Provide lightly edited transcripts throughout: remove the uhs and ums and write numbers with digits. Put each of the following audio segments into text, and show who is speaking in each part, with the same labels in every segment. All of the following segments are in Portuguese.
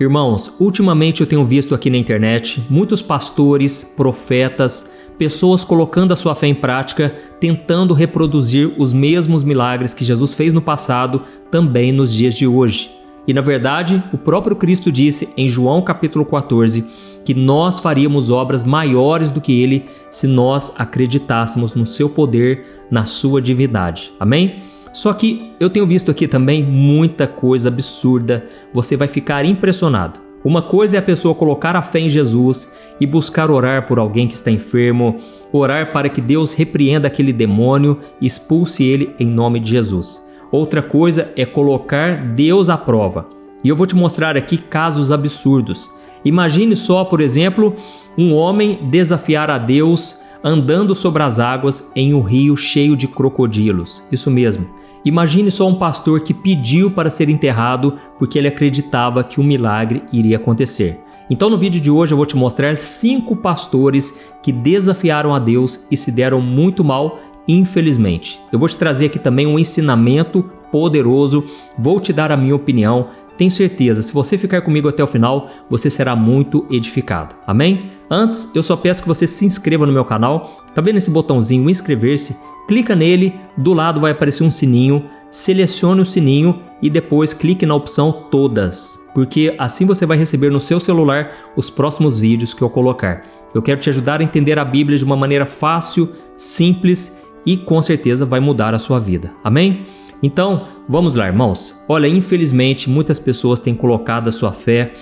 Speaker 1: Irmãos, ultimamente eu tenho visto aqui na internet muitos pastores, profetas, pessoas colocando a sua fé em prática, tentando reproduzir os mesmos milagres que Jesus fez no passado, também nos dias de hoje. E na verdade, o próprio Cristo disse em João capítulo 14 que nós faríamos obras maiores do que Ele se nós acreditássemos no seu poder, na sua divindade. Amém? Só que eu tenho visto aqui também muita coisa absurda, você vai ficar impressionado. Uma coisa é a pessoa colocar a fé em Jesus e buscar orar por alguém que está enfermo, orar para que Deus repreenda aquele demônio e expulse ele em nome de Jesus. Outra coisa é colocar Deus à prova. E eu vou te mostrar aqui casos absurdos. Imagine só, por exemplo, um homem desafiar a Deus andando sobre as águas em um rio cheio de crocodilos. Isso mesmo. Imagine só um pastor que pediu para ser enterrado porque ele acreditava que um milagre iria acontecer. Então no vídeo de hoje eu vou te mostrar 5 pastores que desafiaram a Deus e se deram muito mal, infelizmente. Eu vou te trazer aqui também um ensinamento poderoso, vou te dar a minha opinião. Tenho certeza, se você ficar comigo até o final, você será muito edificado. Amém? Antes, eu só peço que você se inscreva no meu canal. Tá vendo esse botãozinho inscrever-se? Clica nele, do lado vai aparecer um sininho, selecione o sininho e depois clique na opção todas, porque assim você vai receber no seu celular os próximos vídeos que eu colocar. Eu quero te ajudar a entender a Bíblia de uma maneira fácil, simples e com certeza vai mudar a sua vida. Amém? Então, vamos lá, irmãos. Olha, infelizmente muitas pessoas têm colocado a sua fé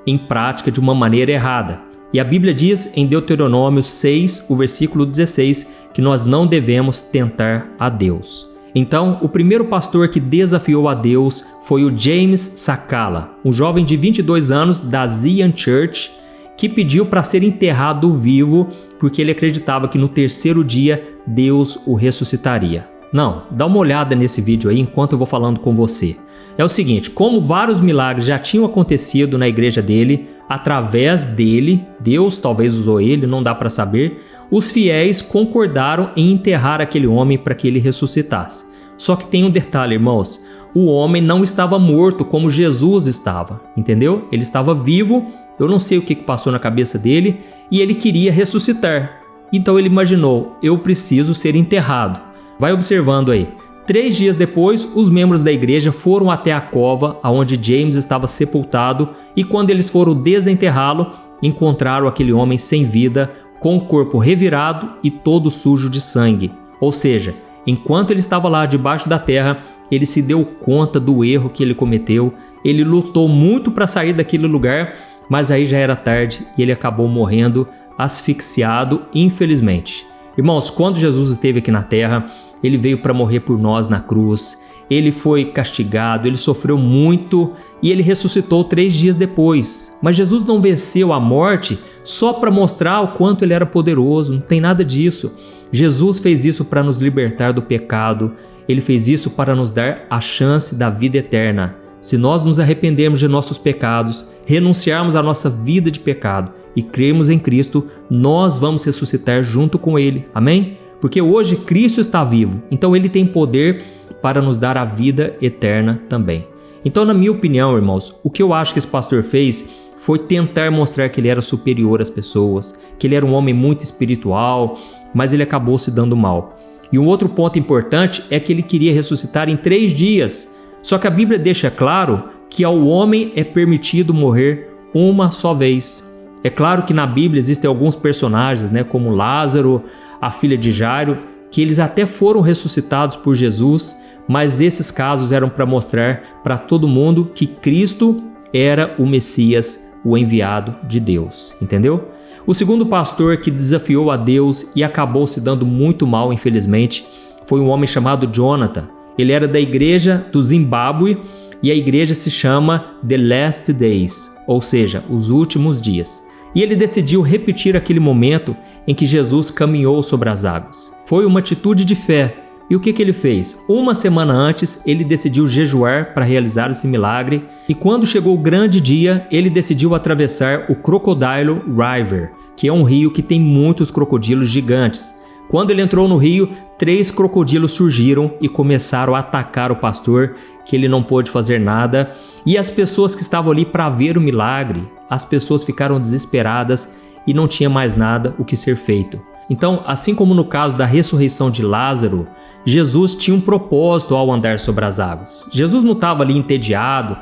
Speaker 1: em prática de uma maneira errada. E a Bíblia diz em Deuteronômio 6, o versículo 16, que nós não devemos tentar a Deus. Então, o primeiro pastor que desafiou a Deus foi o James Sakala, um jovem de 22 anos da Zion Church, que pediu para ser enterrado vivo porque ele acreditava que no 3º dia Deus o ressuscitaria. Não, dá uma olhada nesse vídeo aí enquanto eu vou falando com você. É o seguinte, como vários milagres já tinham acontecido na igreja dele, através dele, Deus talvez usou ele, não dá para saber, os fiéis concordaram em enterrar aquele homem para que ele ressuscitasse. Só que tem um detalhe, irmãos, o homem não estava morto como Jesus estava, entendeu? Ele estava vivo, eu não sei o que passou na cabeça dele, e ele queria ressuscitar. Então ele imaginou, eu preciso ser enterrado. Vai observando aí. 3 dias depois, os membros da igreja foram até a cova onde James estava sepultado e quando eles foram desenterrá-lo, encontraram aquele homem sem vida, com o corpo revirado e todo sujo de sangue. Ou seja, enquanto ele estava lá debaixo da terra, ele se deu conta do erro que ele cometeu, ele lutou muito para sair daquele lugar, mas aí já era tarde e ele acabou morrendo asfixiado, infelizmente. Irmãos, quando Jesus esteve aqui na terra, ele veio para morrer por nós na cruz, ele foi castigado, ele sofreu muito e ele ressuscitou 3 dias depois. Mas Jesus não venceu a morte só para mostrar o quanto ele era poderoso, não tem nada disso. Jesus fez isso para nos libertar do pecado, ele fez isso para nos dar a chance da vida eterna. Se nós nos arrependermos de nossos pecados, renunciarmos à nossa vida de pecado e crermos em Cristo, nós vamos ressuscitar junto com Ele. Amém? Porque hoje Cristo está vivo, então Ele tem poder para nos dar a vida eterna também. Então, na minha opinião, irmãos, o que eu acho que esse pastor fez foi tentar mostrar que ele era superior às pessoas, que ele era um homem muito espiritual, mas ele acabou se dando mal. E um outro ponto importante é que ele queria ressuscitar em 3 dias. Só que a Bíblia deixa claro que ao homem é permitido morrer uma só vez. É claro que na Bíblia existem alguns personagens, como Lázaro, a filha de Jairo, que eles até foram ressuscitados por Jesus, mas esses casos eram para mostrar para todo mundo que Cristo era o Messias, o enviado de Deus, entendeu? O segundo pastor que desafiou a Deus e acabou se dando muito mal, infelizmente, foi um homem chamado Jonathan. Ele era da igreja do Zimbábue e a igreja se chama The Last Days, ou seja, os últimos dias. E ele decidiu repetir aquele momento em que Jesus caminhou sobre as águas. Foi uma atitude de fé. E o que ele fez? Uma semana antes, ele decidiu jejuar para realizar esse milagre. E quando chegou o grande dia, ele decidiu atravessar o Crocodile River, que é um rio que tem muitos crocodilos gigantes. Quando ele entrou no rio, 3 crocodilos surgiram e começaram a atacar o pastor, que ele não pôde fazer nada. E as pessoas que estavam ali para ver o milagre, as pessoas ficaram desesperadas e não tinha mais nada o que ser feito. Então, assim como no caso da ressurreição de Lázaro, Jesus tinha um propósito ao andar sobre as águas. Jesus não estava ali entediado,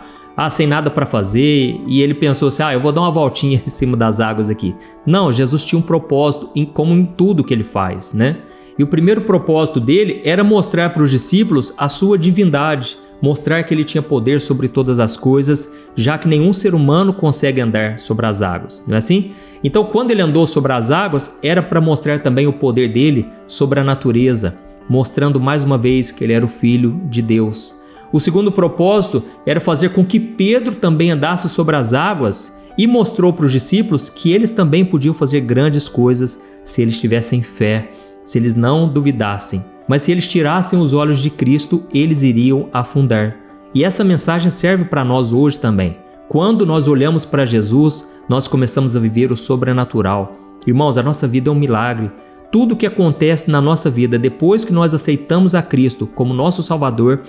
Speaker 1: sem nada para fazer, e ele pensou assim, eu vou dar uma voltinha em cima das águas aqui. Não, Jesus tinha um propósito, como em tudo que ele faz, né? E o primeiro propósito dele era mostrar para os discípulos a sua divindade, mostrar que ele tinha poder sobre todas as coisas, já que nenhum ser humano consegue andar sobre as águas, não é assim? Então, quando ele andou sobre as águas, era para mostrar também o poder dele sobre a natureza, mostrando mais uma vez que ele era o Filho de Deus. O segundo propósito era fazer com que Pedro também andasse sobre as águas e mostrou para os discípulos que eles também podiam fazer grandes coisas se eles tivessem fé, se eles não duvidassem. Mas se eles tirassem os olhos de Cristo, eles iriam afundar. E essa mensagem serve para nós hoje também. Quando nós olhamos para Jesus, nós começamos a viver o sobrenatural. Irmãos, a nossa vida é um milagre. Tudo o que acontece na nossa vida depois que nós aceitamos a Cristo como nosso Salvador,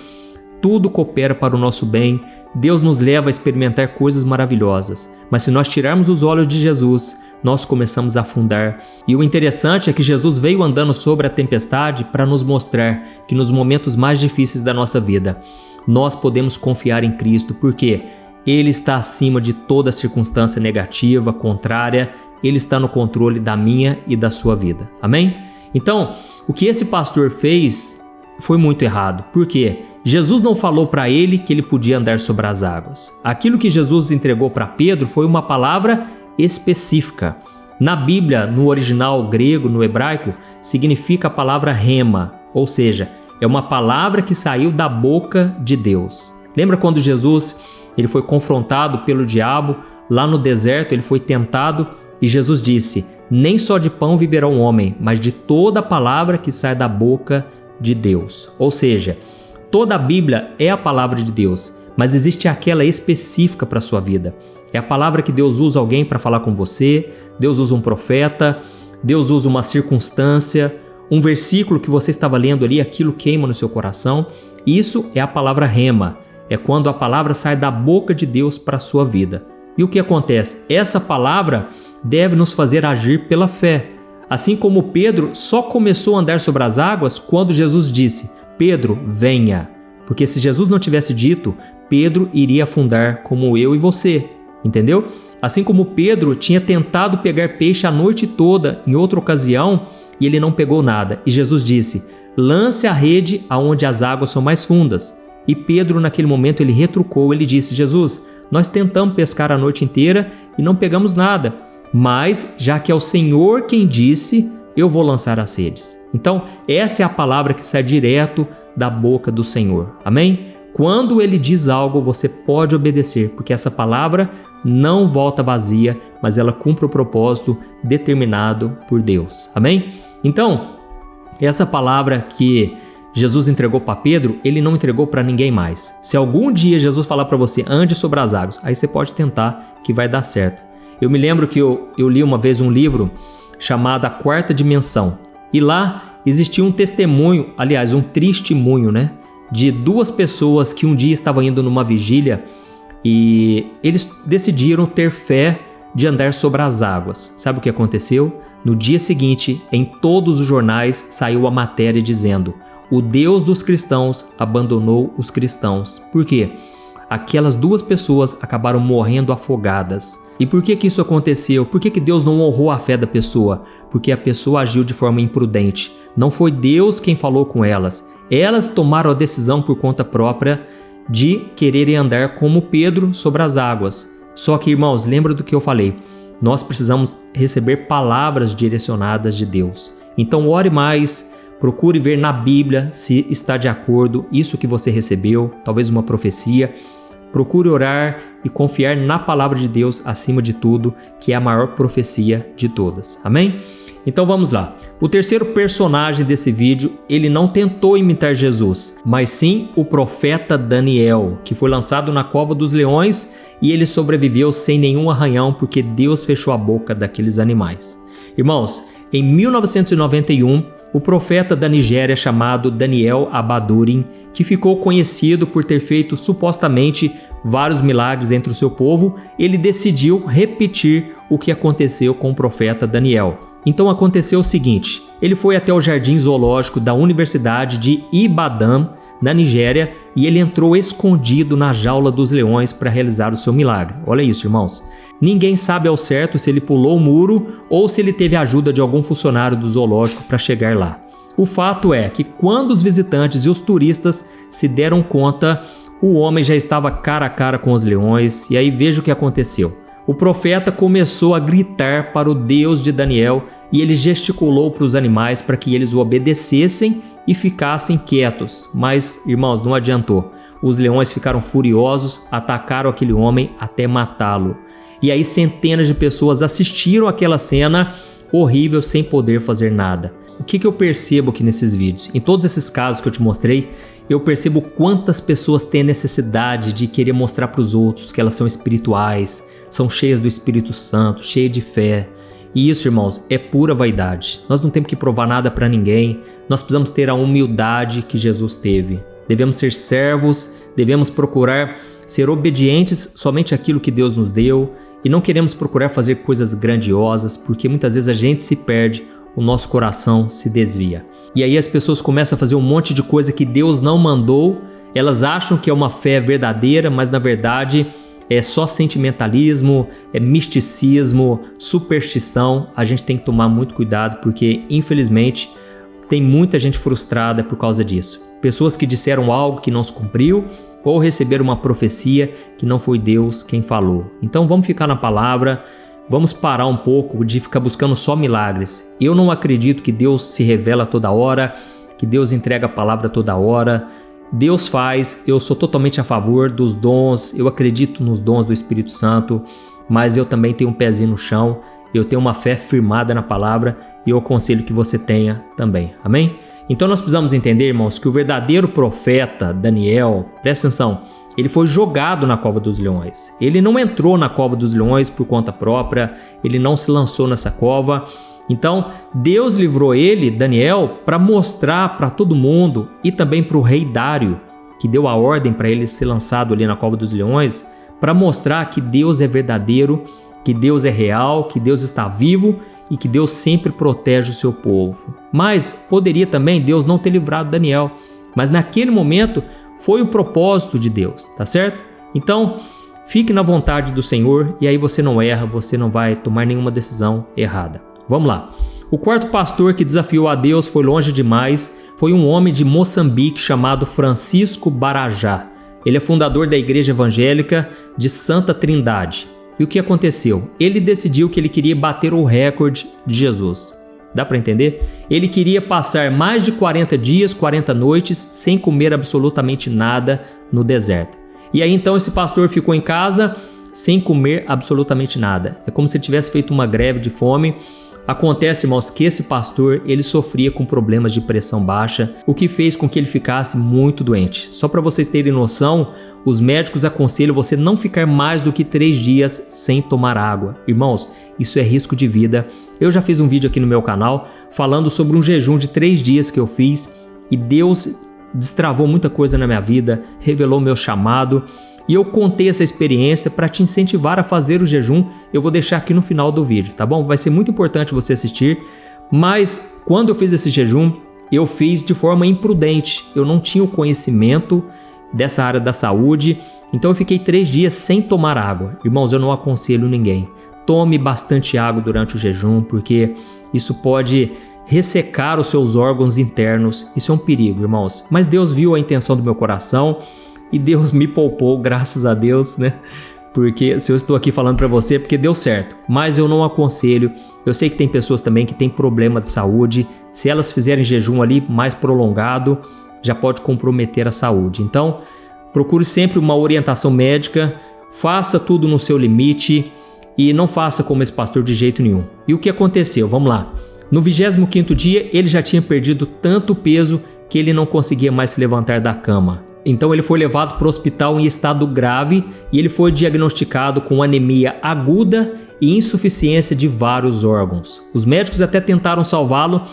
Speaker 1: tudo coopera para o nosso bem. Deus nos leva a experimentar coisas maravilhosas. Mas se nós tirarmos os olhos de Jesus, nós começamos a afundar. E o interessante é que Jesus veio andando sobre a tempestade para nos mostrar que nos momentos mais difíceis da nossa vida, nós podemos confiar em Cristo, porque Ele está acima de toda circunstância negativa, contrária. Ele está no controle da minha e da sua vida. Amém? Então, o que esse pastor fez foi muito errado. Por quê? Jesus não falou para ele que ele podia andar sobre as águas. Aquilo que Jesus entregou para Pedro foi uma palavra específica. Na Bíblia, no original grego, no hebraico, significa a palavra rema, ou seja, é uma palavra que saiu da boca de Deus. Lembra quando Jesus ele foi confrontado pelo diabo lá no deserto, ele foi tentado e Jesus disse: nem só de pão viverá um homem, mas de toda a palavra que sai da boca de Deus. Ou seja, toda a Bíblia é a palavra de Deus, mas existe aquela específica para a sua vida. É a palavra que Deus usa alguém para falar com você, Deus usa um profeta, Deus usa uma circunstância, um versículo que você estava lendo ali, aquilo queima no seu coração. Isso é a palavra rema, é quando a palavra sai da boca de Deus para a sua vida. E o que acontece? Essa palavra deve nos fazer agir pela fé. Assim como Pedro só começou a andar sobre as águas quando Jesus disse: Pedro, venha. Porque se Jesus não tivesse dito, Pedro iria afundar como eu e você. Entendeu? Assim como Pedro tinha tentado pegar peixe a noite toda em outra ocasião e ele não pegou nada. E Jesus disse: lance a rede aonde as águas são mais fundas. E Pedro naquele momento ele retrucou, ele disse: Jesus, nós tentamos pescar a noite inteira e não pegamos nada. Mas já que é o Senhor quem disse, eu vou lançar as redes. Então essa é a palavra que sai direto da boca do Senhor. Amém? Quando ele diz algo, você pode obedecer, porque essa palavra não volta vazia, mas ela cumpre o propósito determinado por Deus. Amém? Então, essa palavra que Jesus entregou para Pedro, ele não entregou para ninguém mais. Se algum dia Jesus falar para você, ande sobre as águas, aí você pode tentar que vai dar certo. Eu me lembro que eu li uma vez um livro chamado A Quarta Dimensão. E lá existia um testemunho, aliás, um testemunho, né? De 2 pessoas que um dia estavam indo numa vigília e eles decidiram ter fé de andar sobre as águas. Sabe o que aconteceu? No dia seguinte, em todos os jornais, saiu a matéria dizendo: o Deus dos cristãos abandonou os cristãos. Por quê? Aquelas 2 pessoas acabaram morrendo afogadas. E por que isso aconteceu? Por que Deus não honrou a fé da pessoa? Porque a pessoa agiu de forma imprudente. Não foi Deus quem falou com elas. Elas tomaram a decisão por conta própria de quererem andar como Pedro sobre as águas. Só que, irmãos, lembra do que eu falei? Nós precisamos receber palavras direcionadas de Deus. Então ore mais, procure ver na Bíblia se está de acordo isso que você recebeu, talvez uma profecia. Procure orar e confiar na palavra de Deus acima de tudo, que é a maior profecia de todas. Amém? Então vamos lá. O terceiro personagem desse vídeo, ele não tentou imitar Jesus, mas sim o profeta Daniel, que foi lançado na cova dos leões e ele sobreviveu sem nenhum arranhão porque Deus fechou a boca daqueles animais. Irmãos, em 1991, O profeta da Nigéria chamado Daniel Abadurin, que ficou conhecido por ter feito supostamente vários milagres entre o seu povo, ele decidiu repetir o que aconteceu com o profeta Daniel. Então aconteceu o seguinte: ele foi até o jardim zoológico da Universidade de Ibadan, na Nigéria, e ele entrou escondido na jaula dos leões para realizar o seu milagre. Olha isso, irmãos. Ninguém sabe ao certo se ele pulou o muro ou se ele teve a ajuda de algum funcionário do zoológico para chegar lá. O fato é que quando os visitantes e os turistas se deram conta, o homem já estava cara a cara com os leões, e aí veja o que aconteceu. O profeta começou a gritar para o Deus de Daniel e ele gesticulou para os animais para que eles o obedecessem e ficassem quietos. Mas, irmãos, não adiantou. Os leões ficaram furiosos, atacaram aquele homem até matá-lo. E aí centenas de pessoas assistiram aquela cena horrível sem poder fazer nada. O que eu percebo aqui nesses vídeos? Em todos esses casos que eu te mostrei, eu percebo quantas pessoas têm necessidade de querer mostrar para os outros que elas são espirituais, são cheias do Espírito Santo, cheias de fé. E isso, irmãos, é pura vaidade. Nós não temos que provar nada para ninguém. Nós precisamos ter a humildade que Jesus teve. Devemos ser servos, devemos procurar ser obedientes somente àquilo que Deus nos deu. E não queremos procurar fazer coisas grandiosas, porque muitas vezes a gente se perde, o nosso coração se desvia. E aí as pessoas começam a fazer um monte de coisa que Deus não mandou. Elas acham que é uma fé verdadeira, mas na verdade é só sentimentalismo, é misticismo, superstição. A gente tem que tomar muito cuidado, porque infelizmente tem muita gente frustrada por causa disso. Pessoas que disseram algo que não se cumpriu, ou receberam uma profecia que não foi Deus quem falou. Então vamos ficar na palavra, vamos parar um pouco de ficar buscando só milagres. Eu não acredito que Deus se revela toda hora, que Deus entrega a palavra toda hora. Deus faz, eu sou totalmente a favor dos dons, eu acredito nos dons do Espírito Santo, mas eu também tenho um pezinho no chão, eu tenho uma fé firmada na palavra e eu aconselho que você tenha também. Amém? Então nós precisamos entender, irmãos, que o verdadeiro profeta Daniel, presta atenção, ele foi jogado na cova dos leões. Ele não entrou na cova dos leões por conta própria, ele não se lançou nessa cova. Então Deus livrou ele, Daniel, para mostrar para todo mundo e também para o rei Dário, que deu a ordem para ele ser lançado ali na cova dos leões, para mostrar que Deus é verdadeiro, que Deus é real, que Deus está vivo e que Deus sempre protege o seu povo. Mas poderia também Deus não ter livrado Daniel, mas naquele momento foi o propósito de Deus, tá certo? Então, fique na vontade do Senhor e aí você não erra, você não vai tomar nenhuma decisão errada. Vamos lá. O quarto pastor que desafiou a Deus foi longe demais, foi um homem de Moçambique chamado Francisco Barajá. Ele é fundador da Igreja Evangélica de Santa Trindade. E o que aconteceu? Ele decidiu que ele queria bater o recorde de Jesus. Dá para entender? Ele queria passar mais de 40 dias, 40 noites, sem comer absolutamente nada no deserto. E aí então esse pastor ficou em casa sem comer absolutamente nada. É como se ele tivesse feito uma greve de fome. Acontece, irmãos, que esse pastor ele sofria com problemas de pressão baixa, o que fez com que ele ficasse muito doente. Só para vocês terem noção, os médicos aconselham você não ficar mais do que 3 dias sem tomar água. Irmãos, isso é risco de vida. Eu já fiz um vídeo aqui no meu canal falando sobre um jejum de 3 dias que eu fiz e Deus destravou muita coisa na minha vida, revelou meu chamado. E eu contei essa experiência para te incentivar a fazer o jejum. Eu vou deixar aqui no final do vídeo, tá bom? Vai ser muito importante você assistir. Mas quando eu fiz esse jejum, eu fiz de forma imprudente. Eu não tinha o conhecimento dessa área da saúde. Então eu fiquei 3 dias sem tomar água. Irmãos, eu não aconselho ninguém. Tome bastante água durante o jejum, porque isso pode ressecar os seus órgãos internos. Isso é um perigo, irmãos. Mas Deus viu a intenção do meu coração. E Deus me poupou, graças a Deus, né? Porque se eu estou aqui falando para você, é porque deu certo. Mas eu não aconselho. Eu sei que tem pessoas também que têm problema de saúde. Se elas fizerem jejum ali mais prolongado, já pode comprometer a saúde. Então, procure sempre uma orientação médica. Faça tudo no seu limite e não faça como esse pastor de jeito nenhum. E o que aconteceu? Vamos lá. No 25º dia, ele já tinha perdido tanto peso que ele não conseguia mais se levantar da cama. Então ele foi levado para o hospital em estado grave e ele foi diagnosticado com anemia aguda e insuficiência de vários órgãos. Os médicos até tentaram salvá-lo,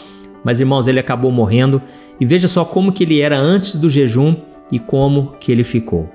Speaker 1: mas irmãos, ele acabou morrendo. E veja só como que ele era antes do jejum e como que ele ficou.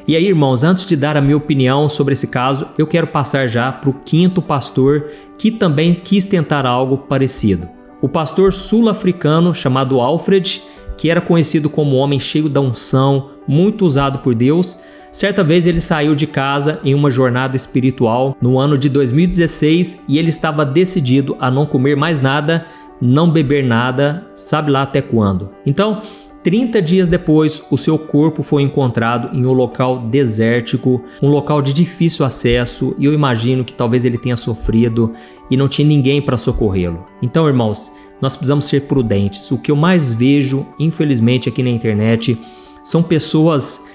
Speaker 1: E aí, irmãos, antes de dar a minha opinião sobre esse caso, eu quero passar já para o quinto pastor que também quis tentar algo parecido. O pastor sul-africano chamado Alfred, que era conhecido como um homem cheio da unção, muito usado por Deus. Certa vez ele saiu de casa em uma jornada espiritual no ano de 2016 e ele estava decidido a não comer mais nada, não beber nada, sabe lá até quando. Então, 30 dias depois, o seu corpo foi encontrado em um local desértico, um local de difícil acesso, e eu imagino que talvez ele tenha sofrido e não tinha ninguém para socorrê-lo. Então, irmãos, nós precisamos ser prudentes. O que eu mais vejo, infelizmente, aqui na internet, são pessoas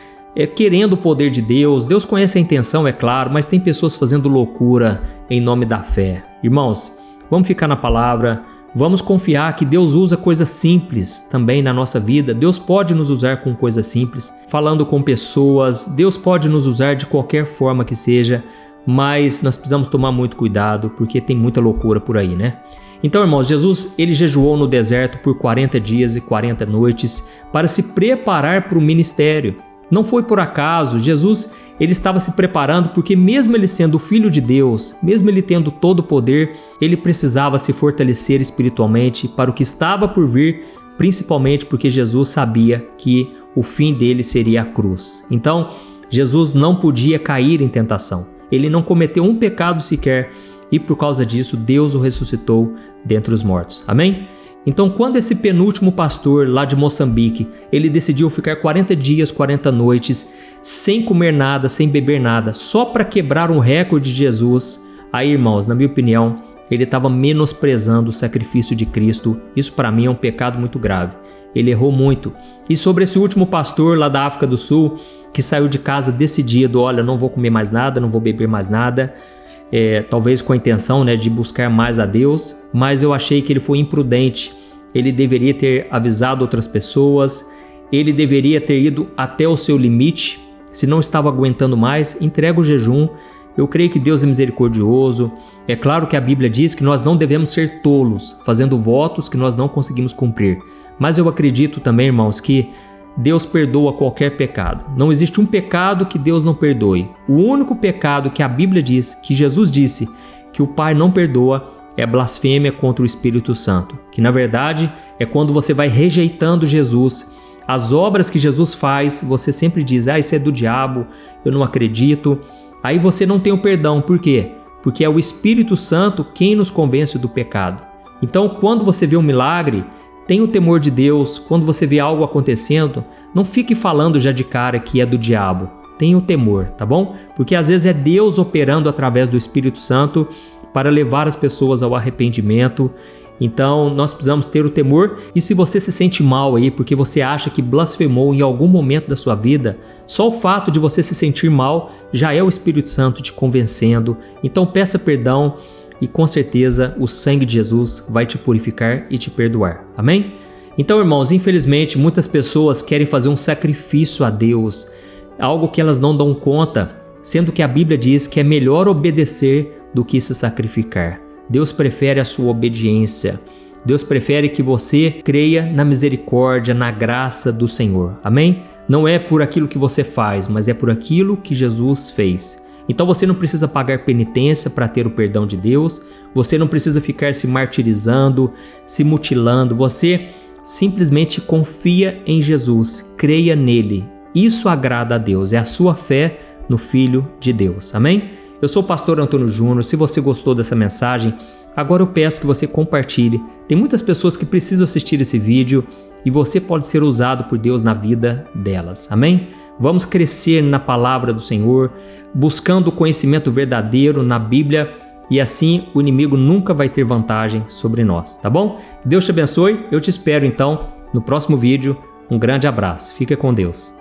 Speaker 1: querendo o poder de Deus. Deus conhece a intenção, é claro, mas tem pessoas fazendo loucura em nome da fé. Irmãos, vamos ficar na palavra. Vamos confiar que Deus usa coisas simples também na nossa vida. Deus pode nos usar com coisas simples, falando com pessoas. Deus pode nos usar de qualquer forma que seja, mas nós precisamos tomar muito cuidado porque tem muita loucura por aí, né? Então, irmãos, Jesus, ele jejuou no deserto por 40 dias e 40 noites para se preparar para o ministério. Não foi por acaso. Jesus, ele estava se preparando porque mesmo ele sendo o Filho de Deus, mesmo ele tendo todo o poder, ele precisava se fortalecer espiritualmente para o que estava por vir, principalmente porque Jesus sabia que o fim dele seria a cruz. Então, Jesus não podia cair em tentação. Ele não cometeu um pecado sequer e por causa disso Deus o ressuscitou dentre os mortos. Amém? Então, quando esse penúltimo pastor lá de Moçambique, ele decidiu ficar 40 dias, 40 noites, sem comer nada, sem beber nada, só para quebrar um recorde de Jesus, aí, irmãos, na minha opinião, ele estava menosprezando o sacrifício de Cristo. Isso para mim é um pecado muito grave. Ele errou muito. E sobre esse último pastor lá da África do Sul, que saiu de casa decidido, olha, não vou comer mais nada, não vou beber mais nada, talvez com a intenção, né, de buscar mais a Deus, mas eu achei que ele foi imprudente. Ele deveria ter avisado outras pessoas, ele deveria ter ido até o seu limite. Se não estava aguentando mais, entrega o jejum. Eu creio que Deus é misericordioso. É claro que a Bíblia diz que nós não devemos ser tolos, fazendo votos que nós não conseguimos cumprir. Mas eu acredito também, irmãos, que Deus perdoa qualquer pecado. Não existe um pecado que Deus não perdoe. O único pecado que a Bíblia diz, que Jesus disse, que o Pai não perdoa, é a blasfêmia contra o Espírito Santo. Que na verdade é quando você vai rejeitando Jesus. As obras que Jesus faz, você sempre diz, isso é do diabo, eu não acredito. Aí você não tem o perdão. Por quê? Porque é o Espírito Santo quem nos convence do pecado. Então, quando você vê um milagre, tenha o temor de Deus. Quando você vê algo acontecendo, não fique falando já de cara que é do diabo. Tenha o temor, tá bom? Porque às vezes é Deus operando através do Espírito Santo para levar as pessoas ao arrependimento. Então, nós precisamos ter o temor. E se você se sente mal aí porque você acha que blasfemou em algum momento da sua vida, só o fato de você se sentir mal já é o Espírito Santo te convencendo. Então, peça perdão e com certeza o sangue de Jesus vai te purificar e te perdoar. Amém? Então, irmãos, infelizmente, muitas pessoas querem fazer um sacrifício a Deus, algo que elas não dão conta, sendo que a Bíblia diz que é melhor obedecer do que se sacrificar. Deus prefere a sua obediência. Deus prefere que você creia na misericórdia, na graça do Senhor. Amém? Não é por aquilo que você faz, mas é por aquilo que Jesus fez. Então você não precisa pagar penitência para ter o perdão de Deus. Você não precisa ficar se martirizando, se mutilando. Você simplesmente confia em Jesus, creia nele. Isso agrada a Deus, é a sua fé no Filho de Deus. Amém? Eu sou o pastor Antônio Júnior. Se você gostou dessa mensagem, agora eu peço que você compartilhe. Tem muitas pessoas que precisam assistir esse vídeo e você pode ser usado por Deus na vida delas. Amém? Vamos crescer na palavra do Senhor, buscando o conhecimento verdadeiro na Bíblia e assim o inimigo nunca vai ter vantagem sobre nós, tá bom? Deus te abençoe. Eu te espero então no próximo vídeo. Um grande abraço. Fica com Deus.